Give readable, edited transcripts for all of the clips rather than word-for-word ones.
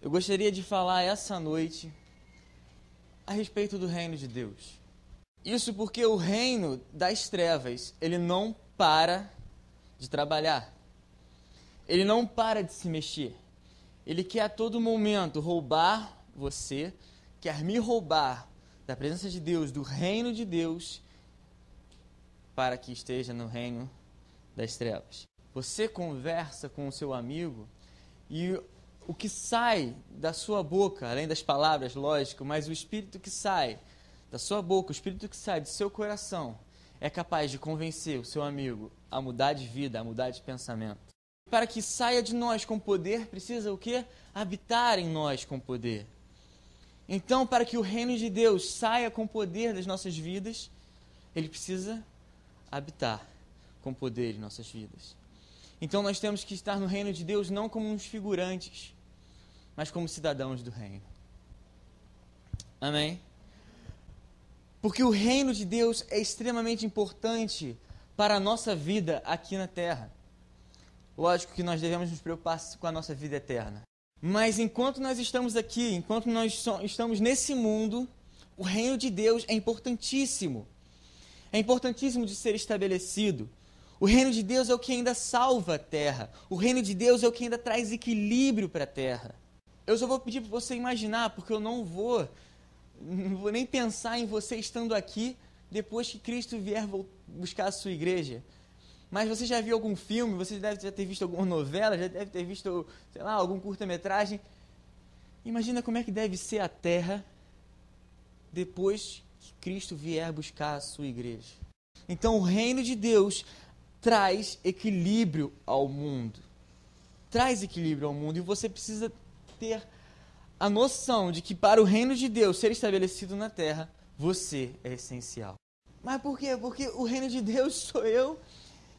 Eu gostaria de falar essa noite a respeito do reino de Deus. Isso porque o reino das trevas, ele não para de trabalhar. Ele não para de se mexer. Ele quer a todo momento roubar você, quer me roubar da presença de Deus, do reino de Deus, para que esteja no reino das trevas. Você conversa com o seu amigo e o que sai da sua boca, além das palavras, lógico, mas o espírito que sai da sua boca, o espírito que sai do seu coração, é capaz de convencer o seu amigo a mudar de vida, a mudar de pensamento. Para que saia de nós com poder, precisa o quê? Habitar em nós com poder. Então, para que o reino de Deus saia com poder das nossas vidas, ele precisa habitar com poder em nossas vidas. Então, nós temos que estar no reino de Deus não como uns figurantes, mas como cidadãos do reino. Amém? Porque o reino de Deus é extremamente importante para a nossa vida aqui na terra. Lógico que nós devemos nos preocupar com a nossa vida eterna. Mas enquanto nós estamos aqui, enquanto nós estamos nesse mundo, o reino de Deus é importantíssimo. É importantíssimo de ser estabelecido. O reino de Deus é o que ainda salva a terra. O reino de Deus é o que ainda traz equilíbrio para a terra. Eu só vou pedir para você imaginar, porque eu não vou nem pensar em você estando aqui depois que Cristo vier buscar a sua igreja. Mas você já viu algum filme, você deve já ter visto alguma novela, já deve ter visto, sei lá, algum curta-metragem. Imagina como é que deve ser a terra depois que Cristo vier buscar a sua igreja. Então o reino de Deus traz equilíbrio ao mundo. Traz equilíbrio ao mundo e você precisa ter a noção de que para o reino de Deus ser estabelecido na terra, você é essencial. Mas por quê? Porque o reino de Deus sou eu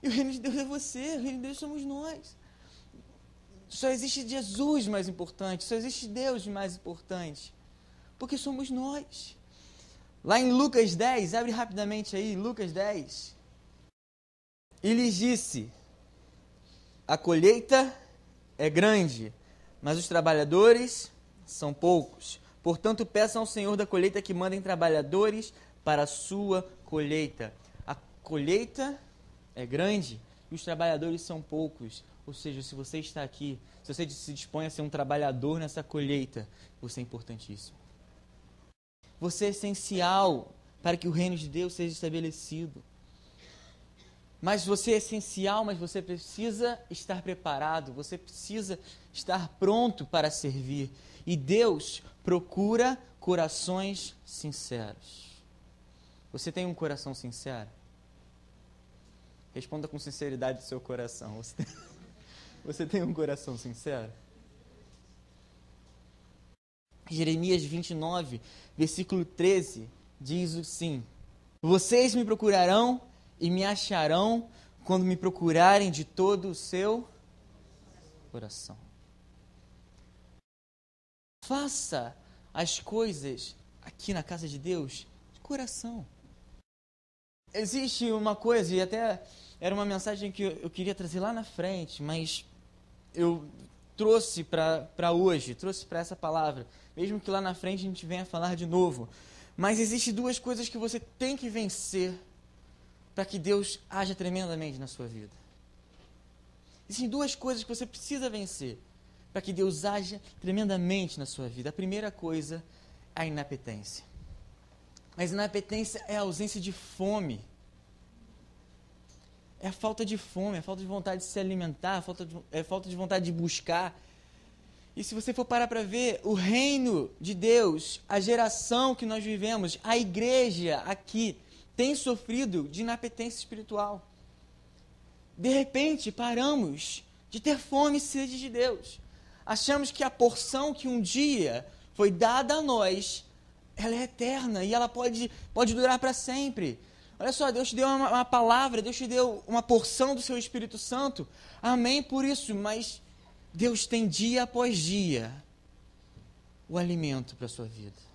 e o reino de Deus é você, o reino de Deus somos nós. Só existe Jesus mais importante, só existe Deus mais importante, porque somos nós. Lá em Lucas 10, abre rapidamente aí, Lucas 10. E lhes disse: a colheita é grande, mas os trabalhadores são poucos. Portanto, peçam ao Senhor da colheita que mandem trabalhadores para a sua colheita. A colheita é grande e os trabalhadores são poucos. Ou seja, se você está aqui, se você se dispõe a ser um trabalhador nessa colheita, você é importantíssimo. Você é essencial para que o reino de Deus seja estabelecido. Mas você é essencial, mas você precisa estar preparado, você precisa estar pronto para servir. E Deus procura corações sinceros. Você tem um coração sincero? Responda com sinceridade do seu coração. Você tem um coração sincero? Jeremias 29, versículo 13, diz assim: vocês me procurarão e me acharão quando me procurarem de todo o seu coração. Faça as coisas aqui na casa de Deus de coração. Existe uma coisa, e até era uma mensagem que eu queria trazer lá na frente, mas eu trouxe para hoje, trouxe para essa palavra, mesmo que lá na frente a gente venha falar de novo. Mas existem duas coisas que você tem que vencer para que Deus haja tremendamente na sua vida. Existem duas coisas que você precisa vencer para que Deus haja tremendamente na sua vida. A primeira coisa é a inapetência. Mas inapetência é a ausência de fome. É a falta de fome, é a falta de vontade de se alimentar, é a falta de vontade de buscar. E se você for parar para ver, o reino de Deus, a geração que nós vivemos, a igreja aqui, tem sofrido de inapetência espiritual. De repente, paramos de ter fome e sede de Deus. Achamos que a porção que um dia foi dada a nós, ela é eterna e ela pode durar para sempre. Olha só, Deus te deu uma palavra, Deus te deu uma porção do seu Espírito Santo. Amém por isso, mas Deus tem dia após dia o alimento para a sua vida.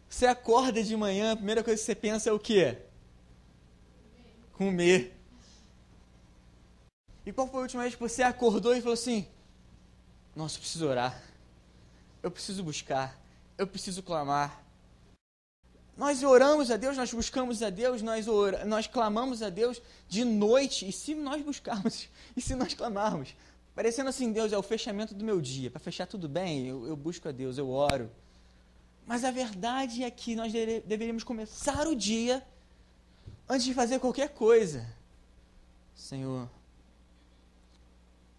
Você acorda de manhã, a primeira coisa que você pensa é o quê? Comer. E qual foi a última vez que você acordou e falou assim: nossa, eu preciso orar. eu preciso buscar, eu preciso clamar. Nós oramos a Deus, nós buscamos a Deus, nós clamamos a Deus de noite, e se nós buscarmos, e se nós clamarmos, parecendo assim, Deus é o fechamento do meu dia, para fechar tudo bem, eu busco a Deus, eu oro. Mas a verdade é que nós deveríamos começar o dia antes de fazer qualquer coisa. Senhor,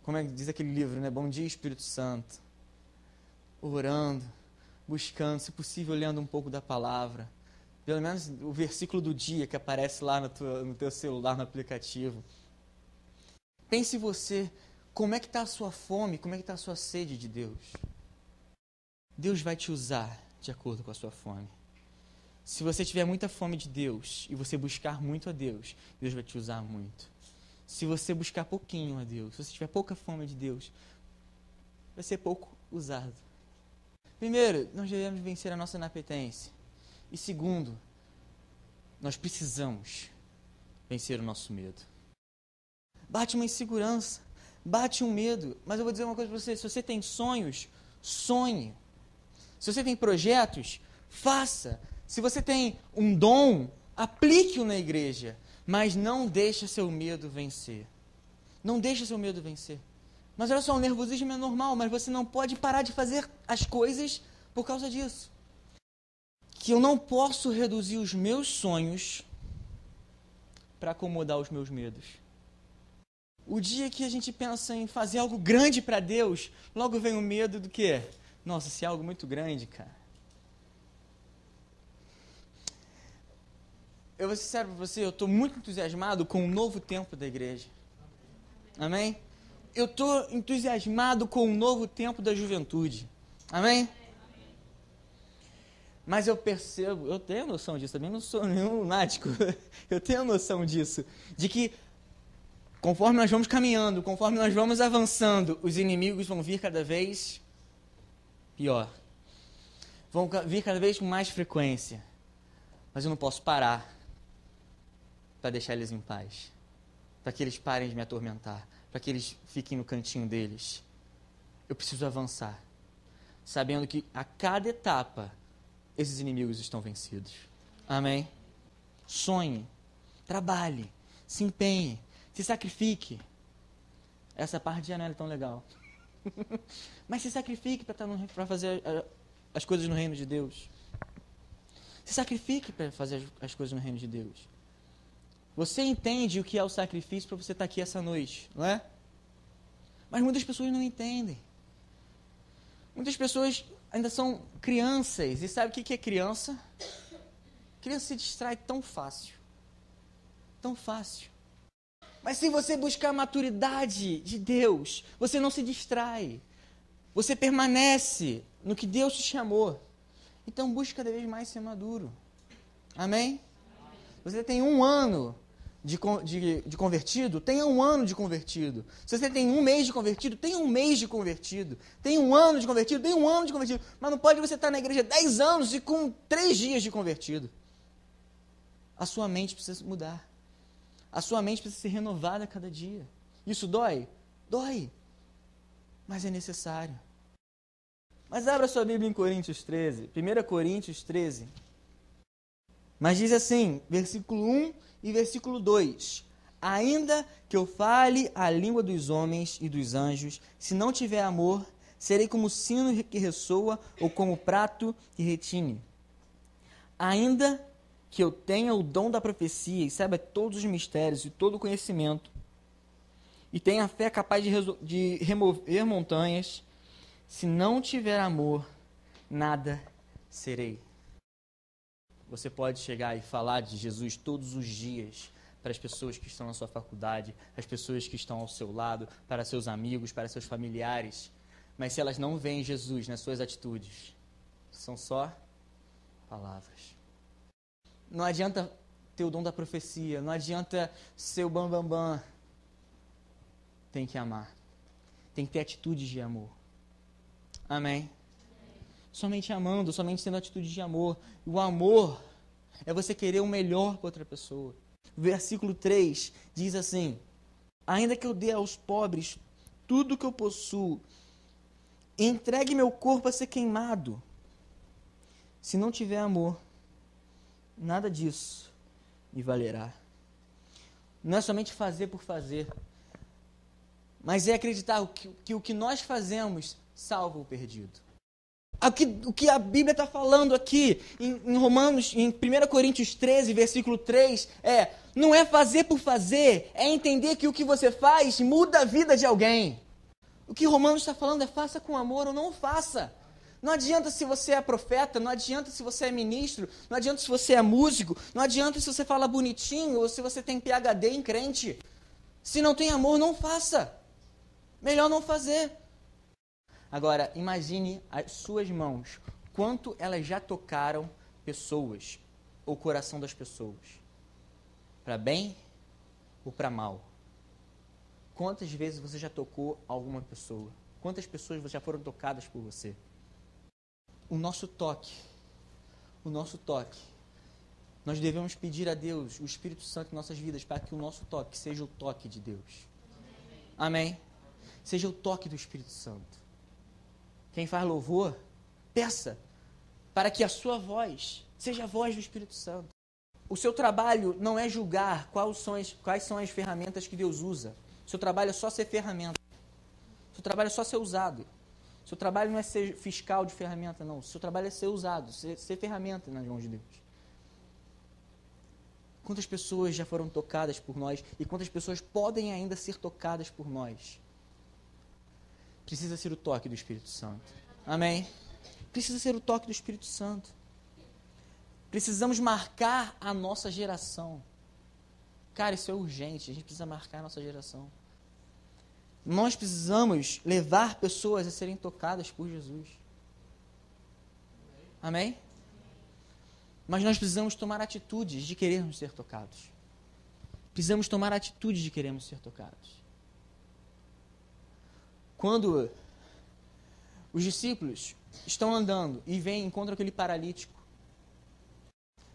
como é que diz aquele livro, né? Bom dia, Espírito Santo. Orando, buscando, se possível, lendo um pouco da palavra. Pelo menos o versículo do dia que aparece lá no teu celular, no aplicativo. Pense você, como é que está a sua fome, como é que está a sua sede de Deus. Deus vai te usar de acordo com a sua fome. Se você tiver muita fome de Deus e você buscar muito a Deus, Deus vai te usar muito. Se você buscar pouquinho a Deus, se você tiver pouca fome de Deus, vai ser pouco usado. Primeiro, nós devemos vencer a nossa inapetência. E segundo, nós precisamos vencer o nosso medo. Bate uma insegurança, bate um medo, mas eu vou dizer uma coisa para você, se você tem sonhos, sonhe. Se você tem projetos, faça. Se você tem um dom, aplique-o na igreja, mas não deixe seu medo vencer. Não deixe seu medo vencer. Mas olha só, o nervosismo é normal, mas você não pode parar de fazer as coisas por causa disso. Que eu não posso reduzir os meus sonhos para acomodar os meus medos. O dia que a gente pensa em fazer algo grande para Deus, logo vem o medo do quê? Nossa, se é algo muito grande, cara. Eu vou ser sincero para você, eu estou muito entusiasmado com o novo tempo da igreja. Amém? Eu estou entusiasmado com o novo tempo da juventude. Amém? Mas eu percebo, eu tenho noção disso, também não sou nenhum lunático, eu tenho noção disso, de que conforme nós vamos caminhando, conforme nós vamos avançando, os inimigos vão vir cada vez pior. Vão vir cada vez com mais frequência. Mas eu não posso parar para deixar eles em paz, para que eles parem de me atormentar, para que eles fiquem no cantinho deles. Eu preciso avançar, sabendo que a cada etapa esses inimigos estão vencidos. Amém? Sonhe, trabalhe, se empenhe, se sacrifique. Essa parte já não é tão legal. Mas se sacrifique para fazer as coisas no reino de Deus. Se sacrifique para fazer as coisas no reino de Deus. Você entende o que é o sacrifício para você estar aqui essa noite, não é? Mas muitas pessoas não entendem. Muitas pessoas ainda são crianças. E sabe o que é criança? Criança se distrai tão fácil. Tão fácil. Mas se você buscar a maturidade de Deus, você não se distrai. Você permanece no que Deus te chamou. Então busque cada vez mais ser maduro. Amém? Você tem 1 ano de convertido, tenha 1 ano de convertido. Se você tem 1 mês de convertido, tenha 1 mês de convertido. Tem 1 ano de convertido, tenha 1 ano de convertido. Mas não pode você estar na igreja 10 anos e com 3 dias de convertido. A sua mente precisa mudar. A sua mente precisa ser renovada a cada dia. Isso dói? Dói. Mas é necessário. Mas abra sua Bíblia em Coríntios 13. 1 Coríntios 13. Mas diz assim, versículo 1 e versículo 2. Ainda que eu fale a língua dos homens e dos anjos, se não tiver amor, serei como sino que ressoa ou como prato que retine. Ainda que eu tenha o dom da profecia e saiba todos os mistérios e todo o conhecimento, e tenha a fé capaz de remover montanhas, se não tiver amor, nada serei. Você pode chegar e falar de Jesus todos os dias para as pessoas que estão na sua faculdade, as pessoas que estão ao seu lado, para seus amigos, para seus familiares, mas se elas não veem Jesus nas suas atitudes, são só palavras. Não adianta ter o dom da profecia, não adianta ser o bambambam. Tem que amar. Tem que ter atitudes de amor. Amém? Somente amando, somente tendo atitude de amor. O amor é você querer o melhor para outra pessoa. O versículo 3 diz assim: ainda que eu dê aos pobres tudo que eu possuo entregue meu corpo a ser queimado. Se não tiver amor, nada disso me valerá. Não é somente fazer por fazer, mas é acreditar que o que nós fazemos salva o perdido. O que a Bíblia está falando aqui em Romanos, em 1 Coríntios 13, versículo 3, não é fazer por fazer, é entender que o que você faz muda a vida de alguém. O que Romanos está falando é faça com amor ou não faça. Não adianta se você é profeta, não adianta se você é ministro, não adianta se você é músico, não adianta se você fala bonitinho ou se você tem PhD em crente. Se não tem amor, não faça. Melhor não fazer. Agora, imagine as suas mãos, quanto elas já tocaram pessoas, ou o coração das pessoas, para bem ou para mal. Quantas vezes você já tocou alguma pessoa? Quantas pessoas já foram tocadas por você? O nosso toque, nós devemos pedir a Deus, o Espírito Santo em nossas vidas, para que o nosso toque seja o toque de Deus. Amém? Seja o toque do Espírito Santo. Quem faz louvor, peça para que a sua voz seja a voz do Espírito Santo. O seu trabalho não é julgar quais são as ferramentas que Deus usa. O seu trabalho é só ser ferramenta. O seu trabalho é só ser usado. O seu trabalho não é ser fiscal de ferramenta, não. O seu trabalho é ser usado, ser ferramenta nas mãos de Deus. Quantas pessoas já foram tocadas por nós e quantas pessoas podem ainda ser tocadas por nós? Precisa ser o toque do Espírito Santo. Amém? Precisa ser o toque do Espírito Santo. Precisamos marcar a nossa geração. Cara, isso é urgente. A gente precisa marcar a nossa geração. Nós precisamos levar pessoas a serem tocadas por Jesus. Amém? Mas nós precisamos tomar atitudes de querermos ser tocados. Precisamos tomar atitudes de querermos ser tocados. Quando os discípulos estão andando e encontram aquele paralítico.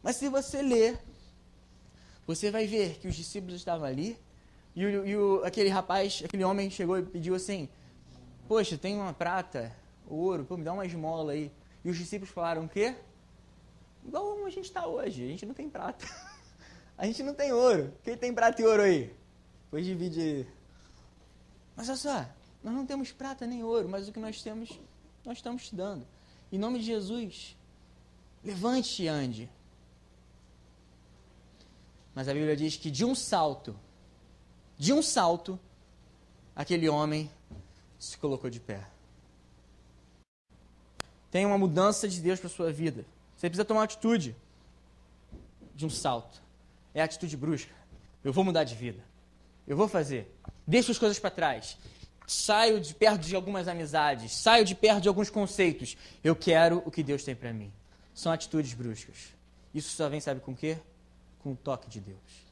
Mas se você ler, você vai ver que os discípulos estavam ali e aquele homem chegou e pediu assim, poxa, tem uma prata, ouro, me dá uma esmola aí. E os discípulos falaram o quê? Igual como a gente está hoje, a gente não tem prata. A gente não tem ouro. Quem tem prata e ouro aí? Depois divide aí. Mas olha só, nós não temos prata nem ouro, mas o que nós temos, nós estamos te dando. Em nome de Jesus, levante e ande. Mas a Bíblia diz que de um salto, aquele homem se colocou de pé. Tem uma mudança de Deus para a sua vida. Você precisa tomar uma atitude de um salto. É a atitude brusca. Eu vou mudar de vida. Eu vou fazer. Deixo as coisas para trás. Saio de perto de algumas amizades. Saio de perto de alguns conceitos. Eu quero o que Deus tem para mim. São atitudes bruscas. Isso só vem, sabe com o quê? Com o toque de Deus.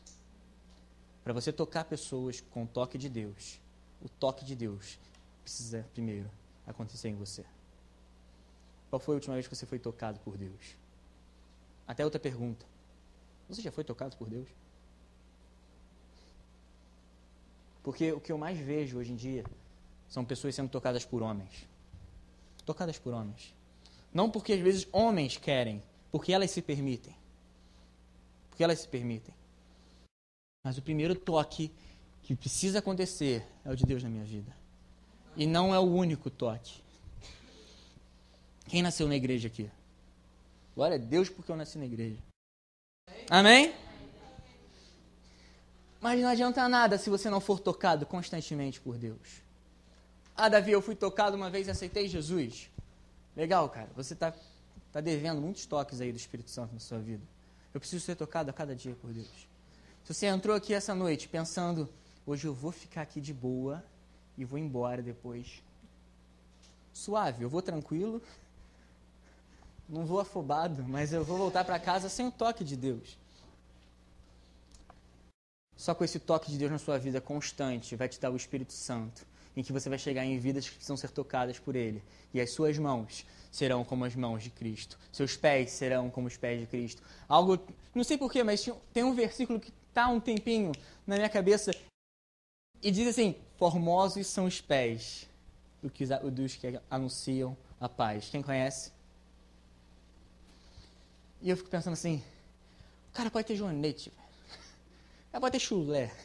Para você tocar pessoas com o toque de Deus, o toque de Deus precisa primeiro acontecer em você. Qual foi a última vez que você foi tocado por Deus? Até outra pergunta. Você já foi tocado por Deus? Porque o que eu mais vejo hoje em dia são pessoas sendo tocadas por homens. Tocadas por homens. Não porque às vezes homens querem, porque elas se permitem. Porque elas se permitem. Mas o primeiro toque que precisa acontecer é o de Deus na minha vida. E não é o único toque. Quem nasceu na igreja aqui? Glória a Deus porque eu nasci na igreja. Amém? Mas não adianta nada se você não for tocado constantemente por Deus. Ah, Davi, eu fui tocado uma vez e aceitei Jesus. Legal, cara. Você está devendo muitos toques aí do Espírito Santo na sua vida. Eu preciso ser tocado a cada dia por Deus. Se você entrou aqui essa noite pensando, hoje eu vou ficar aqui de boa e vou embora depois. Suave, eu vou tranquilo. Não vou afobado, mas eu vou voltar para casa sem o toque de Deus. Só com esse toque de Deus na sua vida constante vai te dar o Espírito Santo, em que você vai chegar em vidas que precisam ser tocadas por Ele. E as suas mãos serão como as mãos de Cristo. Seus pés serão como os pés de Cristo. Algo, não sei porquê, mas tem um versículo que está um tempinho na minha cabeça e diz assim, formosos são os pés do que dos que anunciam a paz. Quem conhece? E eu fico pensando assim, o cara pode ter joanete, o cara pode ter chulé,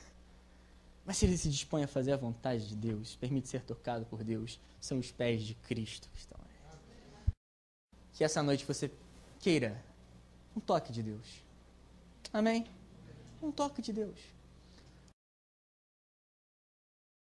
mas se ele se dispõe a fazer a vontade de Deus, permite ser tocado por Deus, são os pés de Cristo que estão ali. Que essa noite você queira um toque de Deus. Amém? Um toque de Deus.